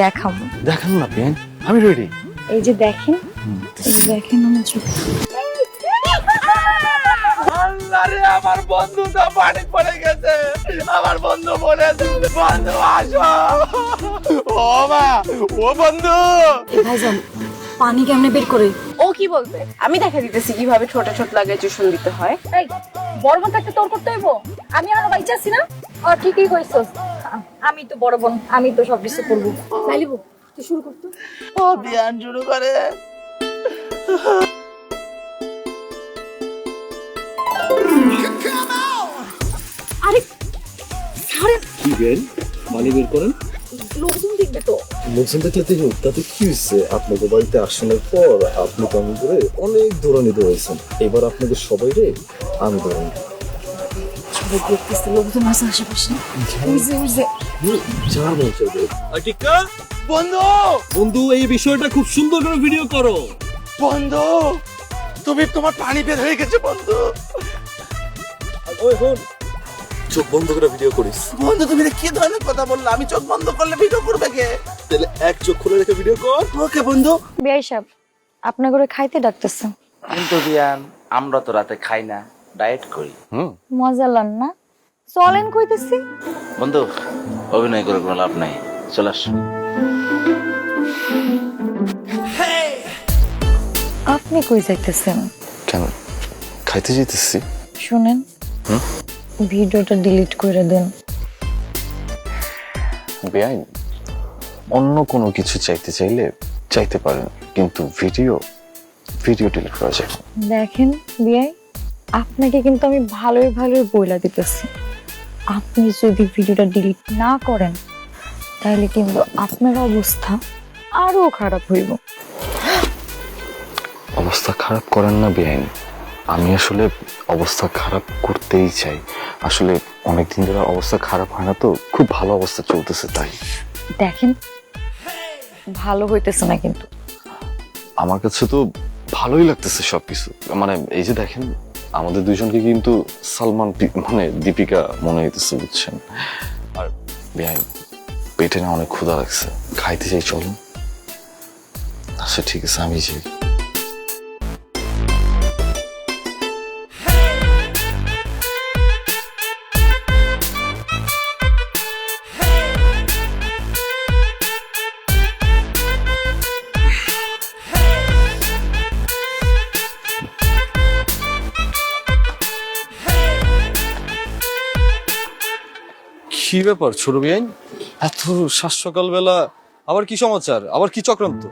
দেখাবো। দেখান না বেন, আমি রেডি। এই যে দেখেন, এই যে দেখেন আমার চোখ। আরে আমার বন্ধু তো পানি পড়ে গেছে, আমার বন্ধু বলেছে বন্ধু আসো। ও মা, ও বন্ধু। ভাইজান পানি কেমনে বের করে? ও কি বলবে, আমি দেখা দিতেছি কিভাবে ছোট ছোট লাগে চুষণ দিতে হয়। এই বড় বোন থাকতে তোর করতে হইব? আমি আর বাইচা আছি না? আর ঠিকই কইছস, আমি তো বড় বোন, আমি তো সব কিছু করব। চাইলিব তুই শুরু করতো। ও বিয়ান শুরু করে। আরে ছাড়েন, কি বেন, পানি বের করেন। লোকজন দেখবে তো। লোকজন দেখলে হোক, তাতে কি হয়েছে? আপনাকে বাড়িতে আসানোর পর আপনি কেমন করে অনেক দৌড়ানি দৌড়াইছেন, এবার আপনাকে সবাই রে আমি দৌড়ানি। সবাই দেখতেছে, লোকজন আছে আশেপাশে। বুঝে বুঝে বন্ধু, বন্ধু, এই বিষয়টা খুব সুন্দর করে ভিডিও করো। বন্ধু তুমি, তোমার পানি বের হয়ে গেছে বন্ধু। ওই হন, চোখ বন্ধ করে ভিডিও করিস। বন্ধু তুমি কি ধরনের কথা বললে? আমি চোখ বন্ধ করলে ভিডিও করবে কে? তাহলে এক চোখ খুলে রেখে ভিডিও কর। ওকে বন্ধু। বিয়াই সাহেব আপনার ঘরে খাইতে ডাকতেছে। কিন্তু বিয়ান আমরা তো রাতে খাই না, ডায়েট করি। মজা লন না? চলেন কইতেছি। বন্ধু অভিনয় করে কোনো লাভ নাই, চলে আস। আপনি কই যাইতেছেন? কেন খাইতে যেতেছি? শুনেন, ভিডিওটা ডিলিট করে দেন। বেআইন, অন্য কোনো কিছু চাইতে চাইলে চাইতে পারেন, কিন্তু ভিডিও ডিলিট করা যায় না। দেখেন বিয়াই, আপনাকে কিন্তু আমি ভালোই ভালোই বইলা দিতেছি, আপনি যদি ভিডিওটা ডিলিট না করেন তাহলে কিন্তু আপনার অবস্থা আরো খারাপ হইব। অবস্থা খারাপ করেন না বেআইন, আমি আসলে অবস্থা খারাপ করতেই চাই। আসলে অনেকদিন ধরে অবস্থা খারাপ হয় না, তো খুব ভালো অবস্থা চলতেছে তাই। দেখেন ভালো হইতেছে না, কিন্তু আমার কাছে তো ভালোই লাগতেছে সবকিছু। মানে এই যে দেখেন, আমাদের দুইজনকে কিন্তু সালমান মানে দীপিকা মনে হইতেছে, বুঝছেন? আর বেআইন, পেটে না অনেক ক্ষুধা লাগছে, খাইতে চাই, চলুন। আচ্ছা ঠিক আছে, আমি যাই। কি ব্যাপার ছোট বিয়াইন, এত সাত সকালবেলা আবার কি সমাচার, আবার কি চক্রান্ত?